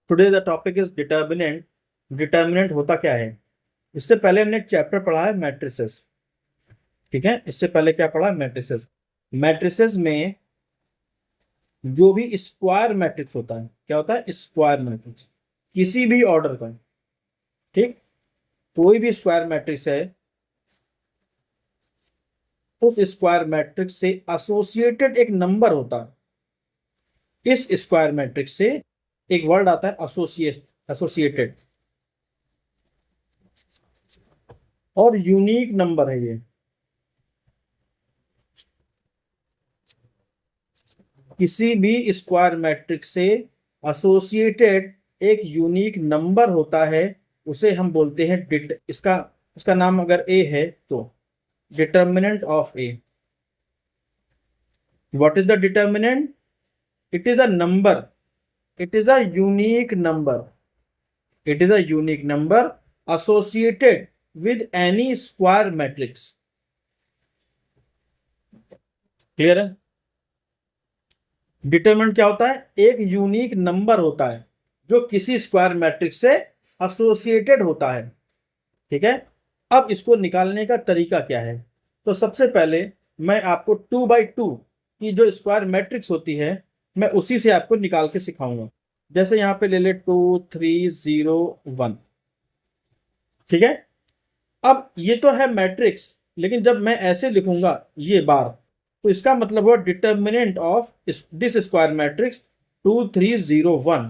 Today the topic is determinant. Determinant होता क्या है? इससे पहले हमने एक चैप्टर पढ़ा है मैट्रिसेस। ठीक है, इससे पहले क्या पढ़ा है? मैट्रिसेस। मैट्रिसेस में जो भी स्क्वायर मैट्रिक्स होता है, क्या होता है? स्क्वायर मैट्रिक्स, किसी भी ऑर्डर का। ठीक, कोई भी स्क्वायर मैट्रिक्स है, उस स्क्वायर मैट्रिक्स से एसोसिएटेड एक नंबर होता है। इस स्क्वायर मैट्रिक्स से एक वर्ड आता है एसोसिएटेड, और यूनिक नंबर है ये। किसी भी स्क्वायर मैट्रिक्स से एसोसिएटेड एक यूनिक नंबर होता है, उसे हम बोलते हैं इसका इसका नाम अगर ए है तो determinant of A. What is the determinant? It is a number, it is a unique number, it is a unique number associated with N E square matrix. Clear है? डिटरमिनेंट क्या होता है? एक यूनिक नंबर होता है जो किसी स्क्वायर मैट्रिक्स से एसोसिएटेड होता है। ठीक है, अब इसको निकालने का तरीका क्या है? तो सबसे पहले मैं आपको 2x2 की जो स्क्वायर मैट्रिक्स होती है, मैं उसी से आपको निकाल के सिखाऊंगा। जैसे यहां पे ले ले 2 3 0 1। ठीक है, अब ये तो है मैट्रिक्स, लेकिन जब मैं ऐसे लिखूंगा ये बार, तो इसका मतलब हुआ determinant of this square matrix 2 3 0 1,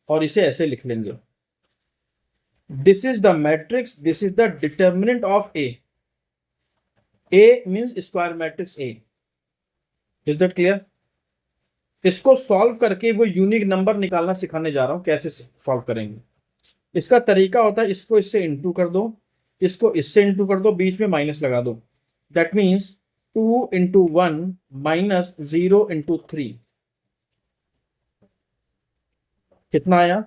और इसे ऐसे लिख लेंगे, this is the matrix, this is the determinant of A. A means square matrix A. Is that clear? इसको सॉल्व करके वो यूनिक नंबर निकालना सिखाने जा रहा हूं, कैसे सॉल्व करेंगे। इसका तरीका होता है, इसको इससे इंटू कर दो, इसको इससे इंटू कर दो, बीच में माइनस लगा दो। दैट मीन्स 2 × 1 - 0 × 3 कितना आया?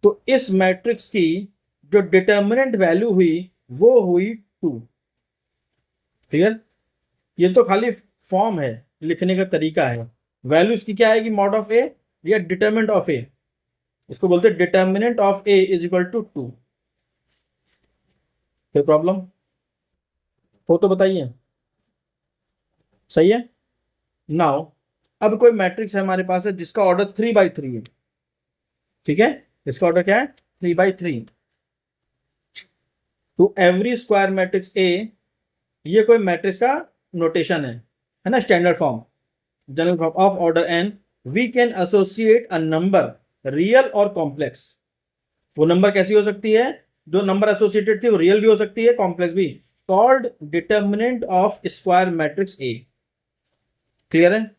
तो इस मैट्रिक्स की जो डिटर्मिनेंट वैल्यू हुई वो हुई 2। क्लियर? ये तो खाली फॉर्म है, लिखने का तरीका है। वैल्यू इसकी क्या आएगी? मॉड ऑफ ए या डिटर्मिनेंट ऑफ ए। इसको बोलते हैं determinant of A is equal to 2। कोई प्रॉब्लम हो तो बताइए। सही है। नाउ अब कोई मैट्रिक्स है हमारे पास है जिसका ऑर्डर 3x3 है। ठीक है, इसका ऑर्डर क्या है? 3x3। तो एवरी स्क्वायर मैट्रिक्स ए, ये कोई मैट्रिक्स का नोटेशन है ना, standard form, general form of order N. We can associate a number real और कॉम्प्लेक्स। वो नंबर कैसी हो सकती है? जो नंबर एसोसिएटेड थी वो रियल भी हो सकती है, कॉम्प्लेक्स भी, called determinant of square matrix A. Clear है?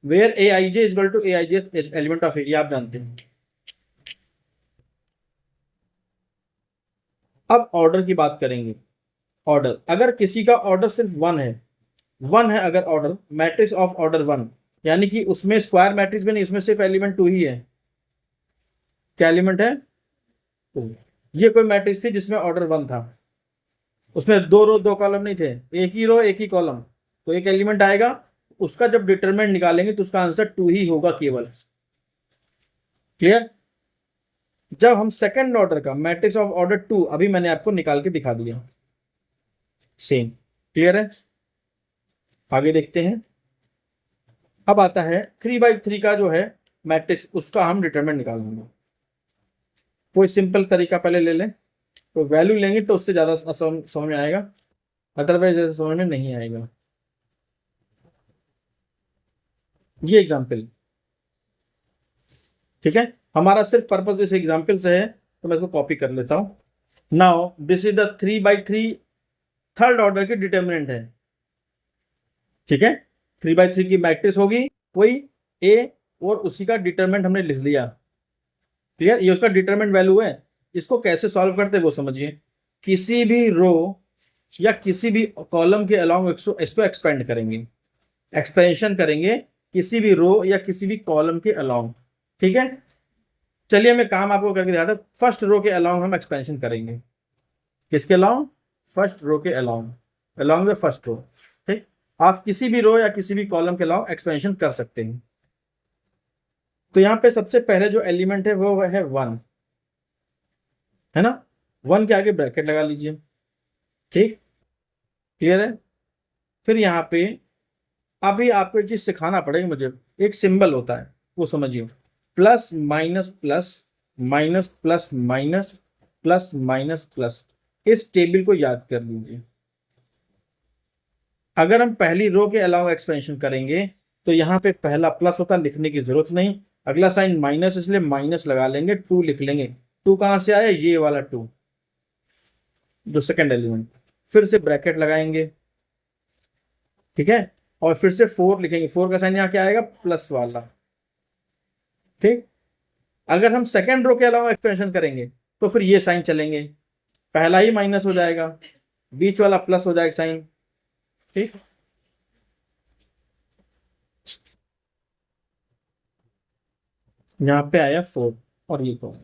Where A I J is equal to A I J element of A, ये आप जानते हैं। अब ऑर्डर की बात करेंगे। ऑर्डर, अगर किसी का ऑर्डर सिर्फ 1 है, 1 है अगर ऑर्डर, मैट्रिक्स ऑफ ऑर्डर 1, यानी कि उसमें स्क्वायर मैट्रिक्स में नहीं, उसमें सिर्फ एलिमेंट 2 ही है। क्या एलिमेंट है? 2। ये कोई मैट्रिक्स थी जिसमें ऑर्डर 1 था, उसमें 2 रो 2 कॉलम नहीं थे, एक ही रो एक ही कॉलम, तो एक एलिमेंट आएगा। उसका जब डिटरमिनेंट निकालेंगे तो उसका आंसर 2 ही होगा केवल। क्लियर? जब हम सेकंड ऑर्डर का मैट्रिक्स ऑफ ऑर्डर 2, अभी मैंने आपको निकाल के दिखा दिया, सेम। क्लियर है? आगे देखते हैं। अब आता है 3x3 का जो है मैट्रिक्स, उसका हम डिटरमिनेंट निकालेंगे। कोई सिंपल तरीका पहले ले लें, तो वैल्यू लेंगे तो उससे ज्यादा समझ में आएगा, अदरवाइज ऐसे समझ में नहीं आएगा। ये एग्जाम्पल, ठीक है, हमारा सिर्फ पर्पज इस एग्जाम्पल से है, तो मैं इसको कॉपी कर लेता हूं। Now this is the 3x3 third order की डिटर्मिनेंट है। ठीक है, 3x3 की मैट्रिक्स होगी कोई ए, और उसी का डिटरमिनेंट हमने लिख लिया। क्लियर? ये उसका डिटरमिनेंट वैल्यू है। इसको कैसे सॉल्व करते हैं वो समझिए। किसी भी रो या किसी भी कॉलम के अलोंग इसको एक्सपेंड करेंगे, एक्सपेंशन करेंगे किसी भी रो या किसी भी कॉलम के अलोंग। ठीक है, चलिए मैं काम आपको करके दिखाता हूं। फर्स्ट रो के अलोंग हम एक्सपेंशन करेंगे। किसके अलोंग? फर्स्ट रो के along, along the first row. ठीक, आप किसी भी रो या किसी भी कॉलम के अलोंग एक्सपेंशन कर सकते हैं। तो यहाँ पे सबसे पहले जो एलिमेंट है वो है 1, है ना। 1 के आगे ब्रैकेट लगा लीजिए, ठीक, क्लियर है। फिर यहाँ पे अभी आपको एक चीज सिखाना पड़ेगा मुझे, एक सिंबल होता है वो समझिए, plus minus plus, minus plus minus, plus minus plus. इस टेबल को याद कर लीजिए। अगर हम पहली रो के अलावा एक्सपेंशन करेंगे तो यहाँ पे पहला प्लस होता, लिखने की जरूरत नहीं। अगला साइन माइनस, इसलिए माइनस लगा लेंगे, 2 लिख लेंगे। 2 कहाँ से आया, ये वाला 2, जो सेकंड एलिमेंट। फिर से ब्रैकेट लगाएंगे, ठीक है, और फिर से 4 लिखेंगे। 4 का साइन यहाँ क्या आएगा, प्लस वाला, ठीक। अगर हम सेकंड रो के अलावा एक्सपेंशन करेंगे तो फिर ये साइन चलेंगे, पहला ही माइनस हो जाएगा, बीच वाला प्लस हो जाएगा साइन, ठीक। यहाँ पे आया 4 और ये 4।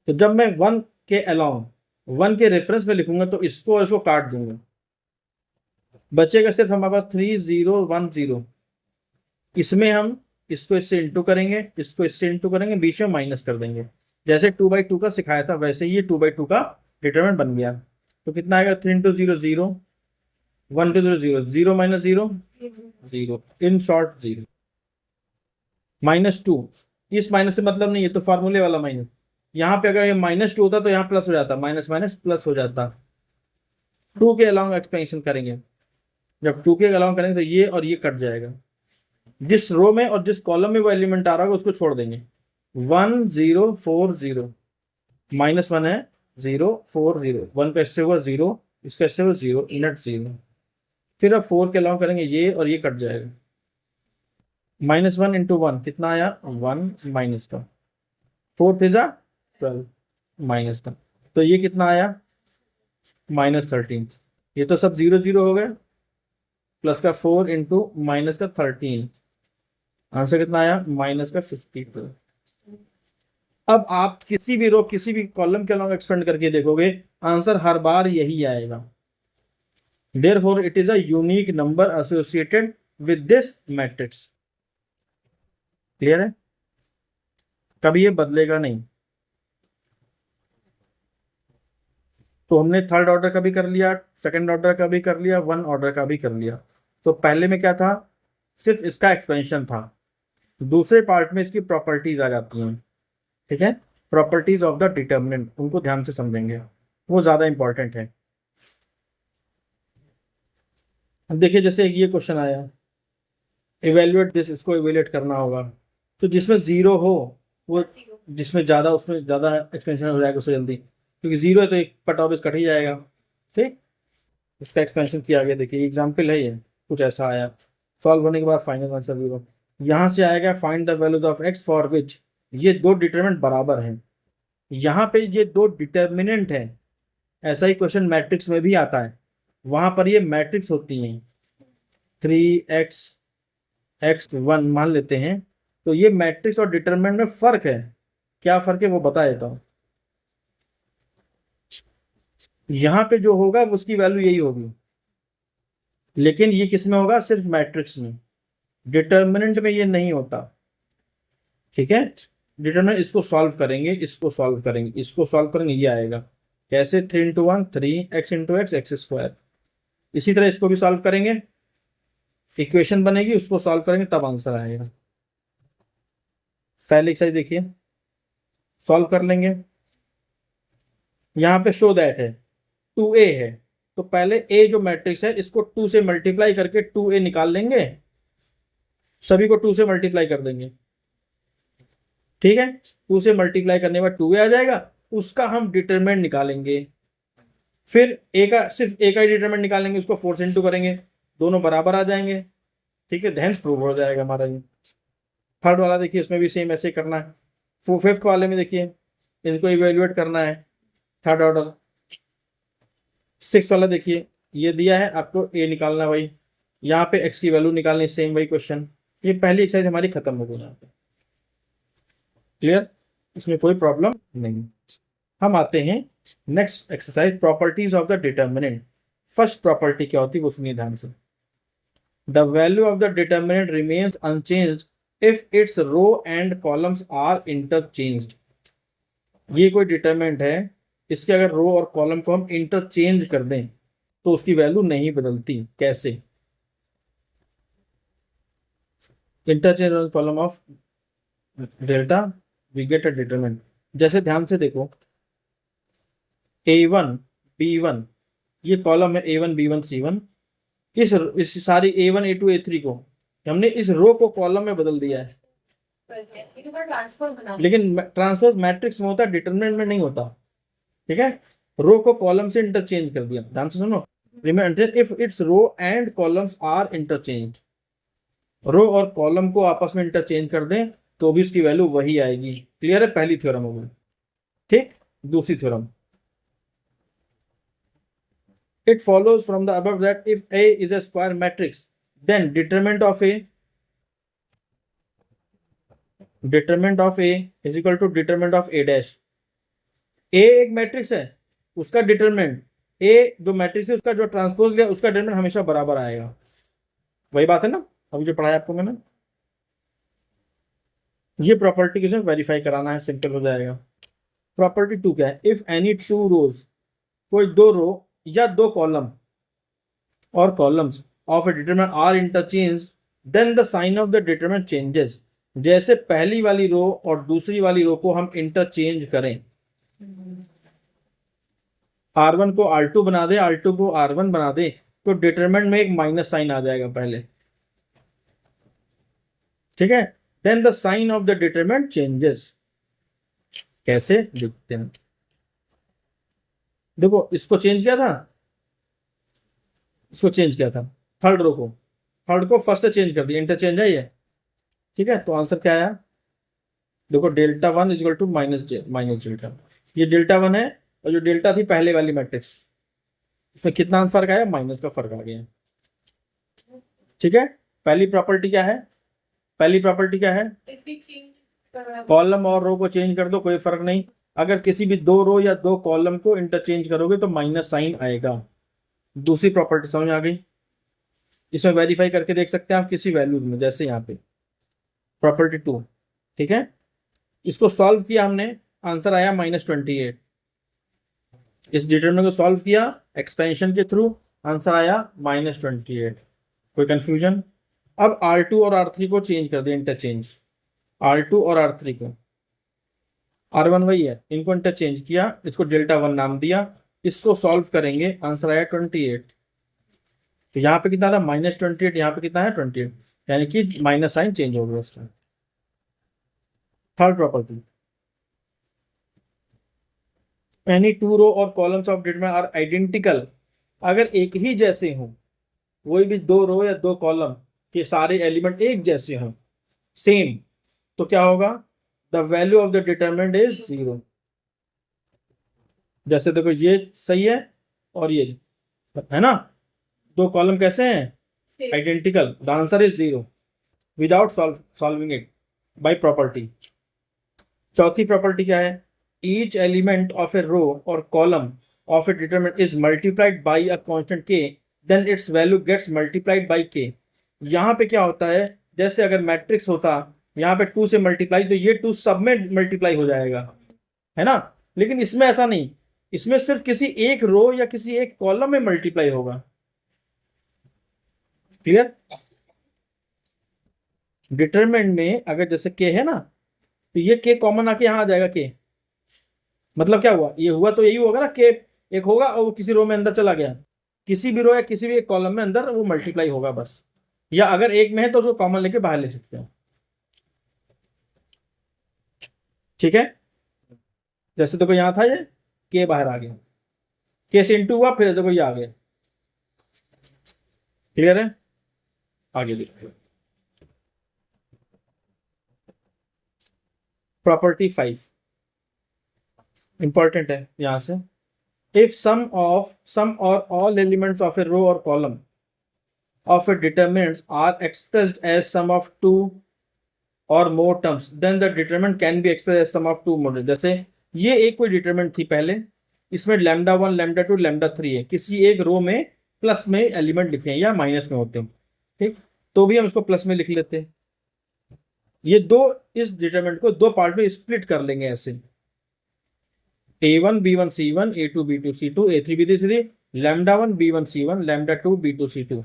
तो जब मैं 1 के अलावा 1 के रेफरेंस में लिखूंगा तो इसको और इसको काट दूंगा, बचेगा सिर्फ हमारे पास 3 0 1 0। इसमें हम इसको इससे इंटू करेंगे, इसको इससे इंटू करेंगे, बीच में माइनस कर देंगे। जैसे 2/2 का सिखाया था वैसे ही ये 2/2 का डिटरमिनेंट बन गया। तो कितना आएगा, 3 × 0 0, 1 × 0 0, 0 - 0 0, इन शॉर्ट 0। -2, इस माइनस से मतलब नहीं है, तो फार्मूले वाला माइनस। यहाँ पे अगर ये -2 होता तो यहाँ प्लस हो जाता, माइनस माइनस प्लस हो जाता। 2 के अलावा एक्सपेंशन करेंगे, जब 2 के अलावा करेंगे तो ये और ये कट जाएगा। जिस रो में और जिस कॉलम में वो एलिमेंट आ रहा होगा उसको छोड़ देंगे। 1 0 4 0, -1 है, 0 4 0, 1 का इससे हुआ 0, इसका इससे हुआ 0, नेट 0। फिर अब 4 के अलावा करेंगे, ये और ये कट जाएगा। -1 × 1 कितना आया, 1 माइनस का, 4 × 12 माइनस का, तो ये कितना आया, -13। ये तो सब 0 0 हो गए, प्लस का 4 × माइनस का 13, आंसर कितना आया, -52। अब आप किसी भी रो किसी भी कॉलम के अलावा एक्सपेंड करके देखोगे, आंसर हर बार यही आएगा। Therefore it is a unique number associated with this matrix. Clear है, कभी ये बदलेगा नहीं। तो हमने थर्ड ऑर्डर का भी कर लिया, सेकंड ऑर्डर का भी कर लिया, 1 ऑर्डर का भी कर लिया। तो पहले में क्या था, सिर्फ इसका एक्सपेंशन था। दूसरे पार्ट में इसकी प्रॉपर्टीज आ जाती हैं, ठीक है, प्रॉपर्टीज ऑफ द डिटर्मिनेंट, उनको ध्यान से समझेंगे, वो ज्यादा इंपॉर्टेंट है। अब देखिए, जैसे ये क्वेश्चन आया, इवेल्युएट दिस, इसको इवेल्युएट करना होगा। तो जिसमें 0 हो वो, जिसमें ज्यादा उसमें ज्यादा एक्सपेंशन हो जाएगा उससे जल्दी, क्योंकि 0 है तो एक पार्ट ऑफ कट ही जाएगा, ठीक। इसका एक्सपेंशन किया गया, देखिए एग्जाम्पल है ये, कुछ ऐसा आया। सॉल्व होने के बाद फाइनल आंसर 0। यहाँ से आएगा find the values of x for which, ये दो डिटरमिनेंट बराबर हैं। यहाँ पे ये दो डिटर्मिनेंट है, ऐसा ही क्वेश्चन मैट्रिक्स में भी आता है, वहां पर ये मैट्रिक्स होती हैं। 3x x1 मान लेते हैं, तो ये मैट्रिक्स और डिटरमिनेंट में फर्क है। क्या फर्क है वो बता देता हूं। यहाँ पे जो होगा उसकी वैल्यू यही होगी, लेकिन ये किस में होगा, सिर्फ मैट्रिक्स में, डिटर्मिनेंट में ये नहीं होता, ठीक है। डिटरमिनेंट इसको सॉल्व करेंगे, इसको सॉल्व करेंगे, इसको सॉल्व करेंगे, ये आएगा कैसे, 3 × 1 3, x × x x²। इसी तरह इसको भी सॉल्व करेंगे, इक्वेशन बनेगी, उसको सॉल्व करेंगे तब आंसर आएगा। पहले एक्सरसाइज देखिए, सॉल्व कर लेंगे। यहाँ पे शो दैट है, 2a है, तो पहले a जो मैट्रिक्स है इसको 2 से मल्टीप्लाई करके 2a निकाल लेंगे, सभी को 2 से मल्टीप्लाई कर देंगे, ठीक है। 2 से मल्टीप्लाई करने के बाद 2a आ जाएगा, उसका हम डिटरमिनेंट निकालेंगे। फिर a का, सिर्फ a का ही डिटरमिनेंट निकालेंगे, उसको 4 से इंटू करेंगे, दोनों बराबर आ जाएंगे, ठीक है, ध्यान प्रूव हो जाएगा हमारा ये। थर्ड वाला देखिए, उसमें भी सेम ऐसे ही करना है। फिफ्थ वाले में देखिए, इनको इवेल्युएट करना है, थर्ड ऑर्डर। सिक्स वाला देखिए, ये दिया है आपको, a निकालना है भाई, यहाँ पे x की वैल्यू निकालनी, सेम वही क्वेश्चन। ये पहली एक्सरसाइज हमारी खत्म हो गई यहाँ पे, क्लियर, इसमें कोई प्रॉब्लम नहीं। हम आते हैं next exercise, properties of the determinant. First property क्या होती है वो सुनिए ध्यान से। The value of the determinant remains unchanged if it's row and columns are interchanged. ये कोई डिटरमिनेंट है, इसके अगर रो और कॉलम को हम इंटरचेंज कर दें तो उसकी वैल्यू नहीं बदलती। कैसे? Interchange column of delta we get a determinant. जैसे ध्यान से देखो, A1 B1 ये कॉलम है, A1 B1 C1। इस सारी A1 A2 A3 को हमने इस रो को कॉलम में बदल दिया है, लेकिन ट्रांसपोज मैट्रिक्स में होता है, डिटरमिनेंट में नहीं होता। ठीक है, रो को कॉलम से इंटरचेंज कर दिया। ध्यान से सुनो, remember if it's row and columns are interchange, row और कॉलम को आपस में इंटरचेंज कर दें तो भी उसकी वैल्यू वही आएगी। क्लियर है? पहली थ्योरम हो गई। ठीक, दूसरी theorem, it follows from the above that if A is a square matrix then determinant of A is equal to determinant of A dash। A एक मैट्रिक्स है, उसका डिटरमिनेंट A जो मैट्रिक्स है उसका जो ट्रांसपोज लिया उसका डिटरमिनेंट हमेशा बराबर आएगा। वही बात है ना, अभी जो पढ़ाया आपको मैंने। ये प्रॉपर्टी किसे वेरीफाई कराना है, सिंपल हो जाएगा। प्रॉपर्टी 2 क्या है? इफ एनी टू रोज, कोई दो रो या दो कॉलम और columns of A determinant are interchange then the sign of the determinant changes. जैसे पहली वाली रो और दूसरी वाली रो को हम इंटरचेंज करें, R1 को R2 बना दे, R2 को R1 बना दे, तो डिटरमिनेंट में एक माइनस साइन आ जाएगा पहले। ठीक है, then the sign of the determinant changes. कैसे देखते हैं? देखो, इसको चेंज किया था, इसको चेंज किया था, थर्ड रो को, थर्ड को फर्स्ट से चेंज कर दिया, इंटरचेंज है ये। ठीक है, तो आंसर क्या आया? देखो, delta 1 is equal to minus delta. ये डेल्टा 1 है और जो डेल्टा थी पहले वाली मैट्रिक्स, इसमें कितना फर्क आया? माइनस का फर्क आ गया। ठीक है, पहली प्रॉपर्टी क्या है? पहली प्रॉपर्टी क्या है? कॉलम और रो को चेंज कर दो, कोई फर्क नहीं। अगर किसी भी दो रो या दो कॉलम को इंटरचेंज करोगे तो माइनस साइन आएगा। दूसरी प्रॉपर्टी समझ आ गई? इसमें वेरीफाई करके देख सकते हैं आप किसी वैल्यूज में, जैसे यहाँ पे प्रॉपर्टी 2। ठीक है, इसको सॉल्व किया हमने, आंसर आया -28। इस डिटरमिनेंट को सॉल्व किया एक्सपेंशन के थ्रू, आंसर आया -28। कोई कंफ्यूजन? अब R2 और R3 को चेंज कर दिया, इंटरचेंज। R2 और R3 को, R1 वही है, इनको इंटरचेंज किया, इसको डेल्टा 1 नाम दिया, इसको सॉल्व करेंगे, आंसर आया 28। तो यहाँ पे कितना था? -28, यहाँ पे कितना है? 28, यानी कि माइनस साइन चेंज हो गया इसका। Third property, any two row और columns of determinant are identical. अगर एक ही जैसे हों, कोई भी दो रो या दो कॉलम के सारे एलिमेंट एक जैसे हों, सेम, तो क्या होगा? The value of the determinant is 0। जैसे देखो, ये सही है और ये है ना, दो कॉलम कैसे हैं? Identical, the answer is 0 without solving it by property. चौथी प्रॉपर्टी क्या है? Each element of a row और column of A determinant is multiplied by a constant k then its value gets multiplied by k। यहाँ पे क्या होता है? जैसे अगर मैट्रिक्स होता, यहाँ पे 2 से मल्टीप्लाई, तो ये 2 सब में मल्टीप्लाई हो जाएगा, है ना। लेकिन इसमें ऐसा नहीं, इसमें सिर्फ किसी एक रो या किसी एक कॉलम में मल्टीप्लाई होगा। क्लियर? डिटरमिनेंट में अगर जैसे k है ना, तो ये k कॉमन आके यहाँ आ जाएगा k। मतलब क्या हुआ? ये हुआ तो यही होगा ना, k एक होगा और वो किसी रो में अंदर चला गया, किसी भी रो या किसी भी एक कॉलम में अंदर वो मल्टीप्लाई होगा बस। या अगर एक में है तो उसको कॉमन लेके बाहर ले सकते हैं। ठीक है, जैसे देखो यहाँ था, ये के बाहर आ गया, के से इंटू हुआ, फिर देखो ये आ गया। क्लियर है? आगे देखो, प्रॉपर्टी 5 इंपॉर्टेंट है यहां से। इफ सम और all elements of a row और column of a determinants are expressed as sum of two or more terms then the determinant can be expressed as sum of two more। जैसे ये एक कोई determinant थी पहले, इसमें λ1 λ2 λ3 है, किसी एक रो में प्लस में एलिमेंट लिखे हैं या माइनस में होते हैं, ठीक, तो भी हम इसको प्लस में लिख लेते हैं। ये दो, इस डिटरमिनेंट को दो पार्ट में स्प्लिट कर लेंगे ऐसे, A1 B1 C1, A2 B2 C2, A3 B3 C3, lambda 1 B1 C1, lambda 2 B2 C2।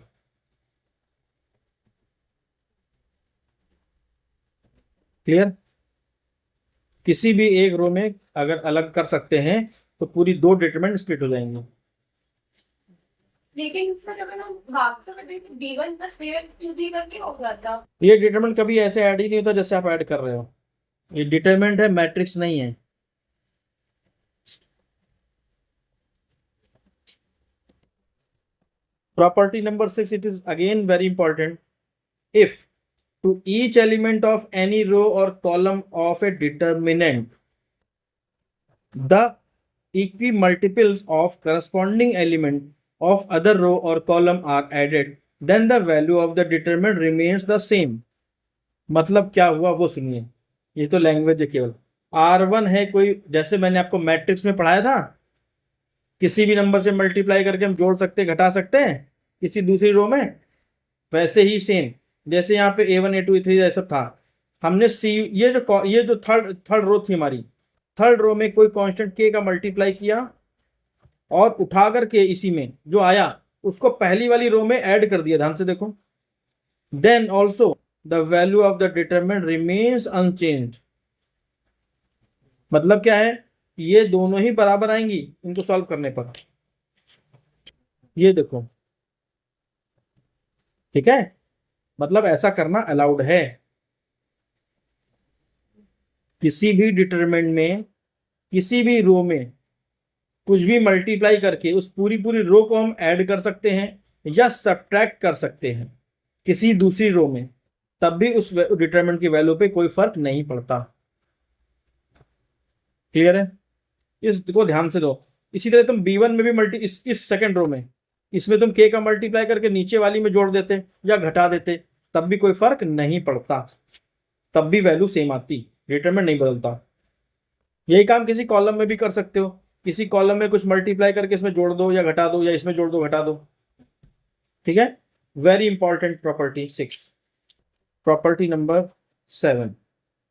Clear? किसी भी एक रो में अगर अलग कर सकते हैं तो पूरी दो डिटरमिनेंट स्प्लिट हो जाएंगे। लेकिन फिर अगर हम भाग से करें तो B1 प्लस B1 क्यों B करके हो जाता? ये डिटरमिनेंट कभी ऐसे ऐड ही नहीं होता जैसे आप ऐड कर रहे हो, ये डिटरमिनेंट है, मैट्रिक्स नहीं है। Property number 6, it is again very important. If to each element of any row or column of a determinant, the equimultiples of corresponding element of other row or column are added, then the value of the determinant remains the same. मतलब क्या हुआ वो सुनिए, ये तो language है केवल। R1 है कोई, जैसे मैंने आपको मैट्रिक्स में पढ़ाया था, किसी भी नंबर से मल्टीप्लाई करके हम जोड़ सकते घटा सकते हैं किसी दूसरी रो में, वैसे ही सेम जैसे यहाँ पे A1 A2 A3 ऐसा था। हमने सी, ये जो थर्ड थर्ड रो थी हमारी, थर्ड रो में कोई कांस्टेंट के का मल्टीप्लाई किया और उठा करके इसी में जो आया उसको पहली वाली रो में ऐड कर दिया, ध्यान से देखो। Then also the value of the determinant remains unchanged. मतलब क्या है, ये दोनों ही बराबर आएंगी इनको सॉल्व करने पर। ये देखो, ठीक है, मतलब ऐसा करना अलाउड है। किसी भी डिटरमिनेंट में किसी भी रो में कुछ भी मल्टीप्लाई करके उस पूरी पूरी रो को हम ऐड कर सकते हैं या सब्ट्रैक्ट कर सकते हैं किसी दूसरी रो में, तब भी उस डिटरमिनेंट की वैल्यू पे कोई फर्क नहीं पड़ता। क्लियर है? इसको ध्यान से दो। इसी तरह तुम B1 में भी इस सेकंड रो में इसमें तुम k का मल्टीप्लाई करके नीचे वाली में जोड़ देते या घटा देते, तब भी कोई फर्क नहीं पड़ता, तब भी वैल्यू सेम आती, डिटरमिनेंट नहीं बदलता। यही काम किसी कॉलम में भी कर सकते हो, किसी कॉलम में कुछ मल्टीप्लाई करके इसमें जोड़ दो या घटा दो, या इसमें जोड़ दो घटा दो। ठीक है, very important property 6। Property number 7,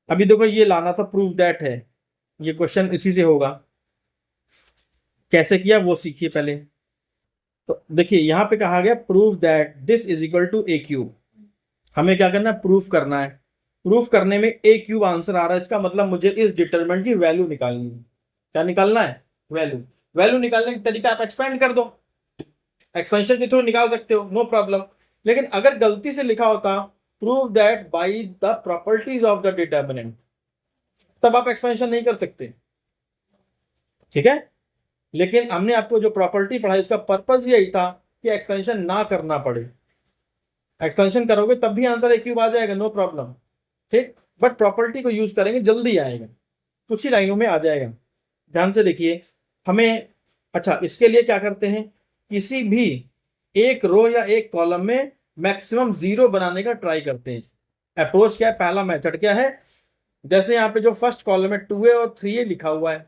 अभी देखो ये लाना था, प्रूव दैट है, ये क्वेश्चन इसी से होगा। कैसे किया वो सीखिए पहले। तो देखिए यहां पे कहा गया prove that this is equal to a cube. हमें क्या करना है, प्रूफ करना है। प्रूफ करने में ए क्यूब आंसर आ रहा है, इसका मतलब मुझे इस डिटरमिनेंट की वैल्यू निकालनी है। क्या निकालना है? वैल्यू। वैल्यू निकालने का तरीका आप एक्सपेंड कर दो, एक्सपेंशन के थ्रू निकाल सकते हो, नो प्रॉब्लम। लेकिन अगर गलती से लिखा होता prove that by the properties of the determinant, तब आप एक्सपेंशन नहीं कर सकते। ठीक है, लेकिन हमने आपको जो प्रॉपर्टी पढ़ाई उसका पर्पस यही था कि एक्सपेंशन ना करना पड़े। एक्सपेंशन करोगे तब भी आंसर ए क्यूब आ जाएगा, नो प्रॉब्लम। ठीक, बट प्रॉपर्टी को यूज करेंगे जल्दी आएगा, कुछ ही लाइनों में आ जाएगा। ध्यान से देखिए हमें, अच्छा इसके लिए क्या करते हैं, किसी भी एक रो या एक कॉलम में मैक्सिमम 0 बनाने का ट्राई करते हैं। अप्रोच क्या है, पहला मेथड क्या है, जैसे यहाँ पे जो फर्स्ट कॉलम में 2a और 3a लिखा हुआ है,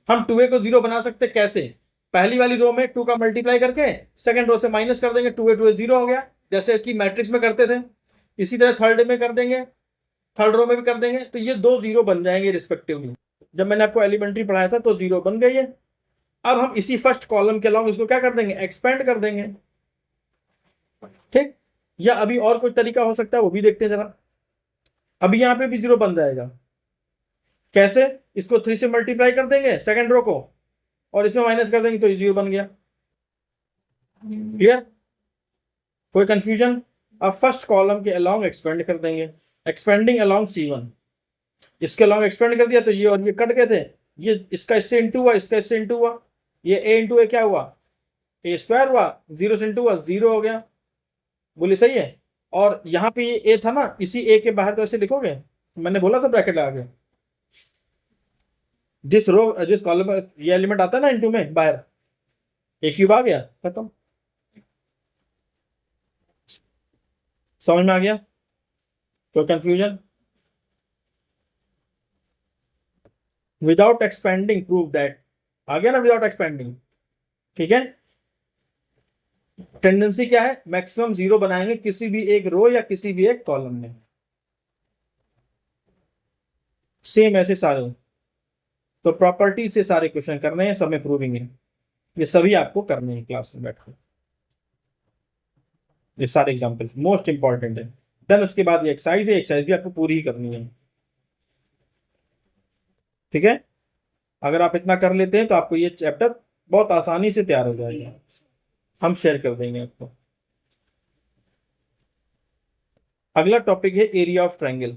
हम 2a को 0 बना सकते कैसे, पहली वाली रो में 2 का मल्टीप्लाई करके सेकंड रो से माइनस कर देंगे, 2a 0 हो गया, जैसे कि मैट्रिक्स में करते थे। इसी तरह थर्ड में कर देंगे, थर्ड रो में भी कर देंगे, तो ये 2 0 बन जाएंगे रिस्पेक्टिवली। जब मैंने आपको एलिमेंट्री पढ़ाया था तो 0 बन गई है। अब हम इसी फर्स्ट कॉलम के अलॉन्ग इसको क्या कर देंगे, एक्सपेंड कर देंगे। ठीक, या अभी और कोई तरीका हो सकता है वो भी देखते हैं जरा। अभी यहाँ पे भी 0 बन जाएगा, कैसे, इसको 3 से मल्टीप्लाई कर देंगे सेकंड रो को और इसमें माइनस कर देंगे तो ये 0 बन गया। क्लियर? कोई कंफ्यूजन? अब फर्स्ट कॉलम के अलॉन्ग एक्सपेंड कर देंगे, एक्सपेंडिंग अलॉन्ग C1, इसके अलॉन्ग एक्सपेंड कर दिया तो ये और ये कट गए थे, ये इसका इससे इंटू हुआ, इसका इससे इंटू हुआ, ये a इंटू ए क्या हुआ, ए स्क्वायर हुआ, 0 से इंटू हुआ 0 हो गया। बोली सही है? और यहाँ पे ये a था ना, इसी a के बाहर तो ऐसे लिखोगे, मैंने बोला था ब्रैकेट लगा के, जिस रो जिस कॉलम में ये एलिमेंट आता है ना इंटू में बाहर, ए क्यूब आ गया, खत्म। समझ में आ गया? कोई confusion? Without expanding prove that, आ गया ना, विदाउट एक्सपेंडिंग। ठीक है, टेंडेंसी क्या है, मैक्सिमम 0 बनाएंगे किसी भी एक रो या किसी भी एक कॉलम में। सेम ऐसे सारे। तो प्रॉपर्टी से सारे क्वेश्चन करने हैं, सब में प्रूविंग है, ये सभी आपको करने हैं क्लास में बैठकर। ये सारे एग्जाम्पल्स मोस्ट इंपॉर्टेंट है। देन उसके बाद ये एक्सरसाइज है, एक्सरसाइज भी आपको पूरी ही करनी है। ठीक है, अगर आप इतना कर लेते हैं तो आपको ये चैप्टर बहुत आसानी से तैयार हो जाएगा, हम शेयर कर देंगे आपको। अगला टॉपिक है एरिया ऑफ ट्रायंगल।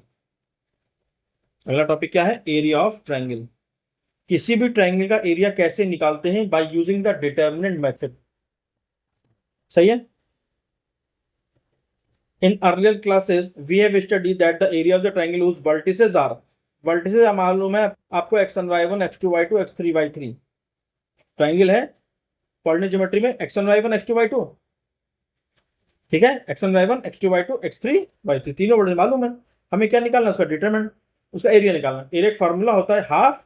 अगला टॉपिक क्या है? Area of triangle. किसी भी ट्रायंगल का एरिया कैसे निकालते हैं? By using the determinant method. सही है। In earlier classes we have studied that the area of the triangle whose vertices are, vertices मालूम है आपको, x1 y1 x2 y2 x3 y3। Triangle है कोऑर्डिनेट ज्योमेट्री में x1 y1 x2 y2, ठीक है, x1 y1 x2 y2 x3 y3 तीनों word मालूम है। हमें क्या निकालना है? उसका डिटरमिनेंट, उसका एरिया निकालना। एरिया का फॉर्मूला होता है हाफ,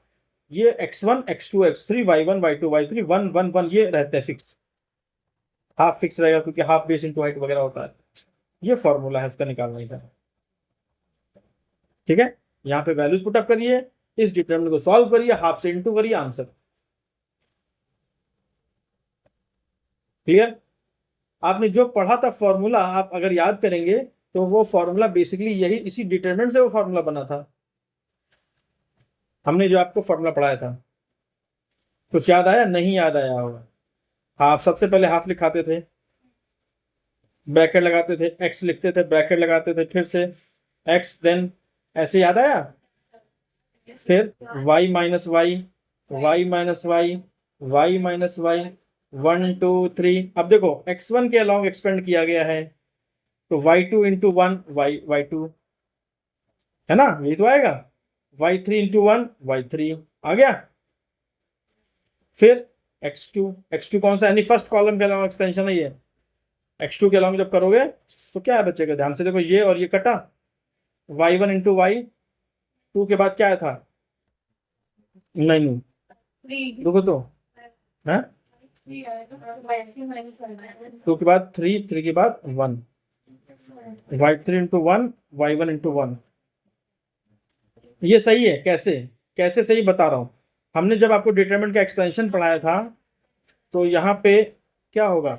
ये x1 x2 x3 y1 y2 y3 1 1 1 ये रहते हैं फिक्स, हाफ फिक्स रहेगा क्योंकि हाफ बेस इनटू हाइट वगैरह होता है। ये फॉर्मूला है उसका निकालने का। ठीक है, यहाँ पे वैल्यूज पुटअप करिए, इस डिटरमिनेंट को सॉल्व करिए, हाफ से इनटू करिए, आंसर। क्लियर? आपने जो पढ़ा था फॉर्मूला आप अगर याद करेंगे तो वो फॉर्मूला बेसिकली यही, इसी डिटरमिनेंट से वो फॉर्मूला बना था। हमने जो आपको फॉर्मूला पढ़ाया था, कुछ याद आया? नहीं याद आया होगा। हाफ, सबसे पहले हाफ लिखाते थे, ब्रैकेट लगाते थे, एक्स लिखते थे, ब्रैकेट लगाते थे, फिर से एक्स, देन ऐसे, याद आया? फिर y minus y, y minus y, y minus y, 1 2 3। अब देखो x1 के अलॉन्ग एक्सपेंड किया गया है तो y2 इंटू 1 y2 है ना, यही तो आएगा। y3 इंटू 1 y3 आ गया। फिर x2 कौन सा, यानी फर्स्ट कॉलम के अलॉन्ग एक्सपेंशन है ये। x2 के अलॉन्ग जब करोगे तो क्या बचेगा? ध्यान से देखो, ये और ये कटा, y1 इंटू y2 के बाद क्या आया था? नहीं रुको तो, है 2 के बाद 3, 3 के बाद 1, y3 इंटू 1 y1 इंटू 1। ये सही है? कैसे कैसे सही बता रहा हूँ। हमने जब आपको डिटरमिनेंट का एक्सपेंशन पढ़ाया था तो यहाँ पे क्या होगा?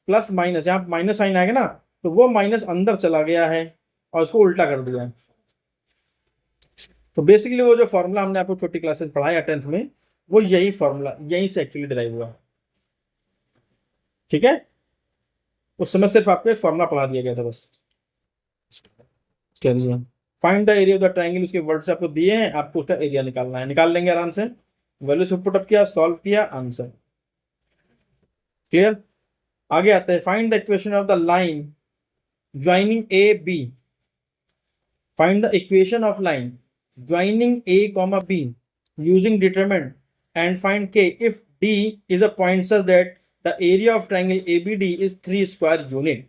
प्लस माइनस, यहाँ माइनस साइन आएगा ना, तो वो माइनस अंदर चला गया है और उसको उल्टा कर दिया है। तो बेसिकली वो जो फॉर्मूला हमने आपको छोटी क्लासेस पढ़ाया 10th में, वो यही फॉर्मूला यहीं से एक्चुअली डिराइव हुआ। ठीक है, उस समय सिर्फ आपको फॉर्मूला पढ़ा दिया गया था बस। चलिए, find the area of the triangle, उसके वर्ड से आपको दिए हैं, आपको उसका एरिया निकालना है, निकाल लेंगे आराम से। वैल्यू से पुट अप किया, सॉल्व किया, आंसर। क्लियर? आगे आते हैं, find the equation of the line joining A B. Find the equation of line joining a comma b using determinant and find k if d is a point such that the area of triangle ABD is 3 square unit।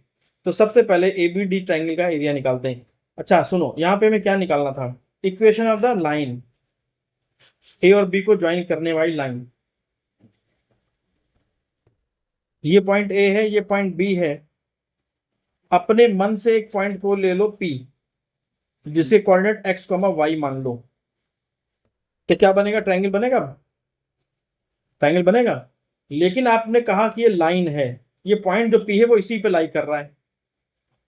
तो सबसे पहले ABD triangle का area निकालते हैं। अच्छा सुनो, यहाँ पे हमें क्या निकालना था? इक्वेशन ऑफ द लाइन, ए और बी को ज्वाइन करने वाली लाइन। ये पॉइंट ए है, ये पॉइंट बी है। अपने मन से एक पॉइंट को ले लो P, जिसे कोऑर्डिनेट x, y मान लो, तो क्या बनेगा? ट्रायंगल बनेगा, ट्रायंगल बनेगा। लेकिन आपने कहा कि ये लाइन है, ये पॉइंट जो P है वो इसी पे लाई कर रहा है,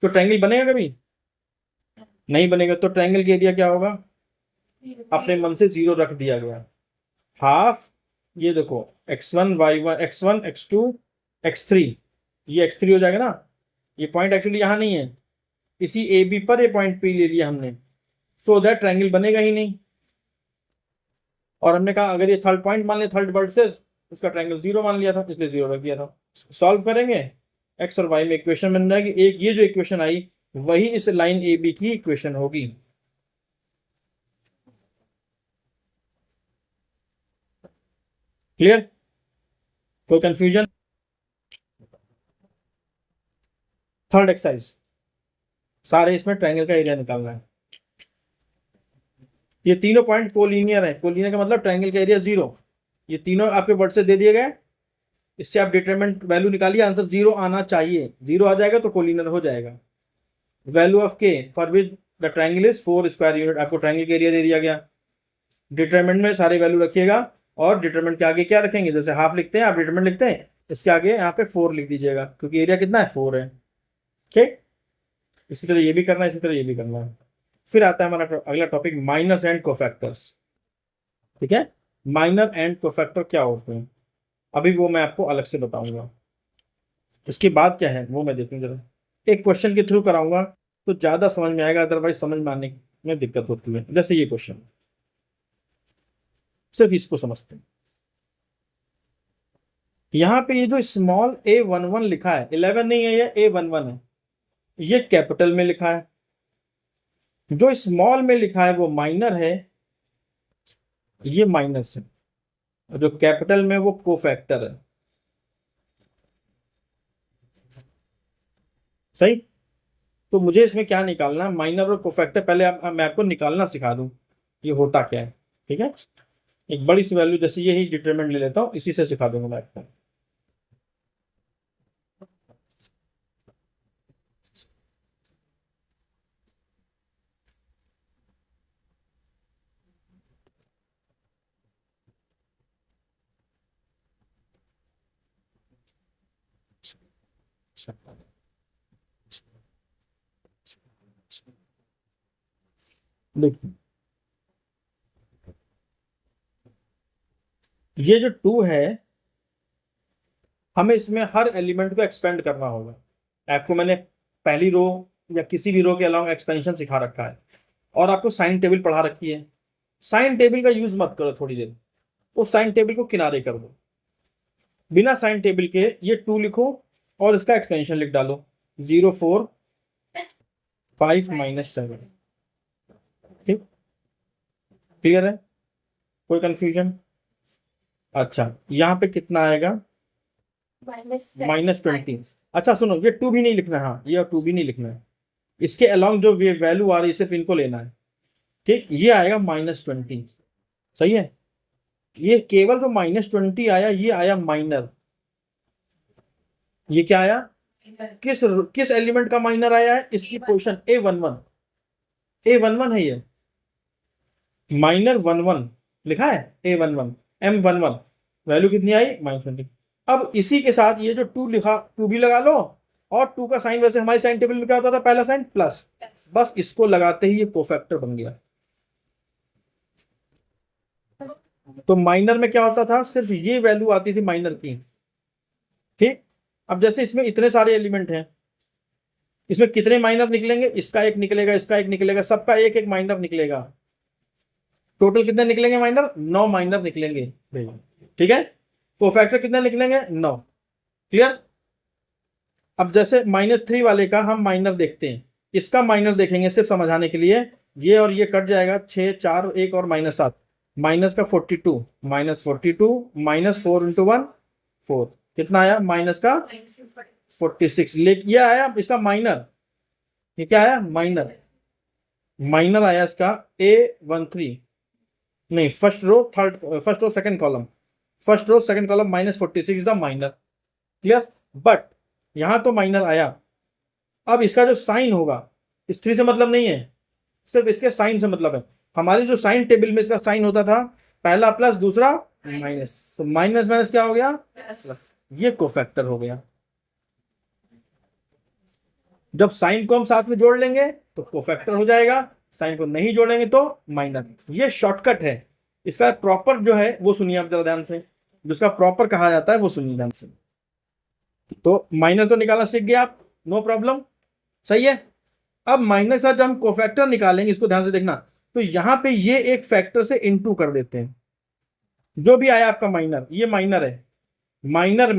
तो ट्रायंगल बनेगा कभी? नहीं बनेगा। तो ट्रायंगल का एरिया क्या होगा? अपने मन से 0 रख दिया गया, हाफ, ये देखो x1 y1 x1 x2 x3, ये x3 हो जाएगा ना। ये पॉइंट एक्चुअली यहाँ नहीं है, इसी ए बी पर ये पॉइंट P ले लिया हमने, सो दैट ट्रायंगल बनेगा ही नहीं। और हमने कहा अगर ये थर्ड पॉइंट मान लिया, थर्ड वर्सेस, उसका ट्रायंगल 0 मान लिया था, इसलिए 0 रख दिया था। सॉल्व करेंगे, x और y में इक्वेशन बन जाएगी एक, ये जो इक्वेशन आई वही इस लाइन ए बी की इक्वेशन होगी। क्लियर? कोई कंफ्यूजन? थर्ड एक्सरसाइज, सारे इसमें ट्रायंगल का एरिया निकालना है। ये तीनों पॉइंट कोलिनियर है, कोलिनियर का मतलब ट्रायंगल का एरिया 0। ये तीनों आपके वर्ड से दे दिए गए, इससे आप डिटरमिनेंट वैल्यू निकालिए, आंसर 0 आना चाहिए। 0 आ जाएगा तो कोलिनियर हो जाएगा। वैल्यू ऑफ के for which the triangle is 4 square unit, आपको ट्रायंगल का एरिया दे दिया गया। डिटरमिनेंट में सारे वैल्यू रखिएगा और डिटरमिनेंट के आगे क्या रखेंगे, जैसे हाफ लिखते हैं आप डिटरमिनेंट लिखते हैं, इसके आगे यहाँ पे 4 लिख दीजिएगा क्योंकि एरिया कितना है 4 है। ठीक, इसी तरह ये भी करना है, इसी तरह ये भी करना है। फिर आता है हमारा अगला टॉपिक माइनस एंड कोफैक्टर्स। ठीक है, माइनर एंड कोफैक्टर क्या होते हैं अभी वो मैं आपको अलग से बताऊंगा। इसके बाद क्या है वो मैं देखूँ जरा, एक क्वेश्चन के थ्रू कराऊंगा तो ज्यादा समझ में आएगा, अदरवाइज समझ में आने में दिक्कत होती है। जैसे ये क्वेश्चन, सिर्फ इसको समझते हैं। यहाँ पे ये जो स्मॉल a11 लिखा है, 11 नहीं है, ये a11 है, ये कैपिटल में लिखा है। जो स्मॉल में लिखा है वो माइनर है, ये माइनस है, और जो कैपिटल में वो कोफैक्टर है। सही, तो मुझे इसमें क्या निकालना है, माइनर और कोफैक्टर। पहले मैं आपको निकालना सिखा दूं ये होता क्या है। ठीक है, एक बड़ी सी वैल्यू जैसे यही डिटरमिनेंट ले लेता हूं, इसी से सिखा दूंगा मैं आपको। देखिए, ये जो 2 है, हमें इसमें हर एलिमेंट को एक्सपेंड करना होगा। आपको मैंने पहली रो या किसी भी रो के अलावा एक्सपेंशन सिखा रखा है, और आपको साइन टेबल पढ़ा रखी है। साइन टेबल का यूज मत करो थोड़ी देर, उस साइन टेबल को किनारे कर दो। बिना साइन टेबल के ये 2 लिखो और इसका एक्सपेंशन लिख डालो, 0 4 5 -7। ठीक, क्लियर है, कोई कंफ्यूजन? अच्छा, यहाँ पे कितना आएगा, -20। अच्छा सुनो, ये 2 भी नहीं लिखना है, हाँ ये 2 भी नहीं लिखना है, इसके अलोंग जो वैल्यू आ रही है सिर्फ इनको लेना है। ठीक, ये आएगा -20। सही है, ये केवल जो -20 आया ये आया माइनर। ये क्या आया, किस किस एलिमेंट का माइनर आया है, इसकी पोजीशन a11, a11 है ये, माइनर 11 लिखा है, a11 m11, वैल्यू कितनी आई -20। अब इसी के साथ ये जो 2 लिखा, 2 भी लगा लो, और 2 का साइन वैसे हमारी साइन टेबल में क्या होता था, पहला साइन प्लस, बस इसको लगाते ही ये कोफैक्टर बन गया। तो माइनर में क्या होता था, सिर्फ ये वैल्यू आती थी माइनर की। ठीक, अब जैसे इसमें इतने सारे एलिमेंट हैं, इसमें कितने माइनर निकलेंगे, इसका एक निकलेगा, इसका एक निकलेगा, सबका एक एक माइनर निकलेगा। टोटल कितने निकलेंगे माइनर, 9 माइनर निकलेंगे। ठीक है, कोफैक्टर कितने निकलेंगे, 9। क्लियर। अब जैसे -3 वाले का हम माइनर देखते हैं, इसका माइनर देखेंगे सिर्फ समझाने के लिए, ये और ये कट जाएगा, 6 4 1 और -7, माइनस का 42, -42 -4 × 1 4, कितना आया, माइनस का 46। लेकिन ये आया इसका माइनर, ये क्या आया, माइनर, माइनर आया इसका a13, नहीं first row second column, first row second column -46 is the minor. Clear, but यहां तो माइनर आया, अब इसका जो साइन होगा, इस 3 से मतलब नहीं है, सिर्फ इसके साइन से मतलब है। हमारी जो साइन टेबल में इसका साइन होता था, पहला प्लस दूसरा माइनस, तो माइनस माइनस क्या हो गया, ये कोफैक्टर हो गया। जब साइन को हम साथ में जोड़ लेंगे तो कोफैक्टर हो जाएगा, साइन को नहीं जोड़ेंगे तो माइनर। ये शॉर्टकट है, इसका प्रॉपर जो है वो सुनिए आप जरा ध्यान से, जिसका प्रॉपर कहा जाता है वो सुनिए ध्यान से। तो माइनर तो निकालना सीख गए आप, नो प्रॉब्लम, सही है। अब माइनर के साथ जब हम कोफैक्टर निकालेंगे, इसको ध्यान से देखना, तो यहां पे ये एक फैक्टर से इनटू कर देते हैं। जो भी आया आपका माइनर, ये माइनर है, माइनर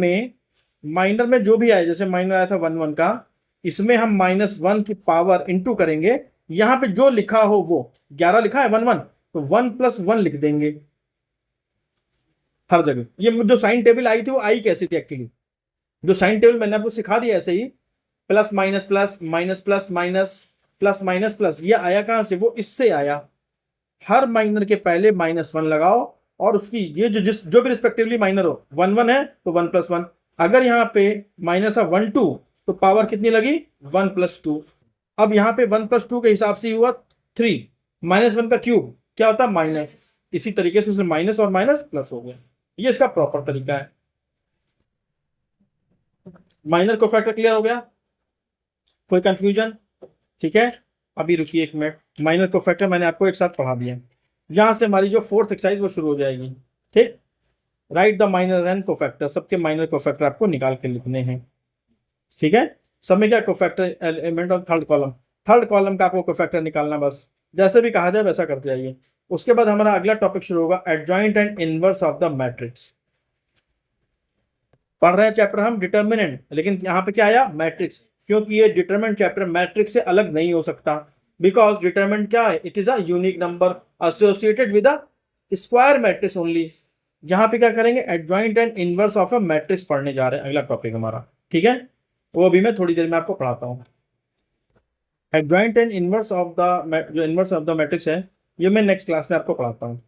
में जो भी आया, जैसे माइनर आया था 1 1 का, इसमें हम -1 की पावर इनटू करेंगे। यहां पे जो लिखा हो वो 11 लिखा है 1 1, तो 1 + 1 लिख देंगे हर जगह। ये जो साइन टेबल आई थी वो आई कैसी थी एक्चुअली, जो साइन टेबल मैंने आपको सिखा दिया ऐसे ही, plus minus plus minus plus minus plus minus plus, ये आया कहां से, वो इससे आया। हर माइनर के पहले -1 लगाओ, और उसकी ये जो भी रिस्पेक्टिवली माइनर हो, 1 1 है तो 1 + 1, अगर यहाँ पे माइनर था 1 2 तो पावर कितनी लगी, 1 + 2। अब यहाँ पे 1 + 2 के हिसाब से हुआ 3, -1 का क्यूब क्या होता है, माइनस, इसी तरीके से माइनस और माइनस प्लस हो गया। ये इसका प्रॉपर तरीका है। माइनर कोफैक्टर क्लियर हो गया? कोई कंफ्यूजन? ठीक है, अभी रुकिए एक मिनट। माइनर कोफैक्टर मैंने आपको एक साथ पढ़ा दिया। यहां से हमारी जो फोर्थ एक्सरसाइज वो शुरू हो जाएगी। ठीक, right the minor and cofactor, सबके माइनर कोफैक्टर आपको निकाल के लिखने हैं। ठीक है, सब में क्या कोफैक्टर एलिमेंट और थर्ड कॉलम का आपको कोफैक्टर निकालना, बस जैसे भी कहा जाए वैसा करते जाइए। उसके बाद हमारा अगला टॉपिक शुरू होगा, adjoint and inverse of the matrix. पढ़ रहे हैं चैप्टर हम डिटर्मिनेंट, लेकिन यहाँ पे क्या आया? मैट्रिक्स, क्योंकि ये डिटरमिनेंट चैप्टर मैट्रिक्स से अलग नहीं हो सकता। बिकॉज डिटरमिनेंट क्या है? It is a unique number associated with a square matrix only. यहाँ पे क्या करेंगे? Adjoint and inverse of a matrix पढ़ने जा रहे हैं, अगला टॉपिक हमारा। ठीक है, वो भी मैं थोड़ी देर में आपको पढ़ाता हूँ। Adjoint and inverse of the, जो इनवर्स ऑफ द मैट्रिक्स है, ये मैं नेक्स्ट क्लास में आपको पढ़ाता हूँ।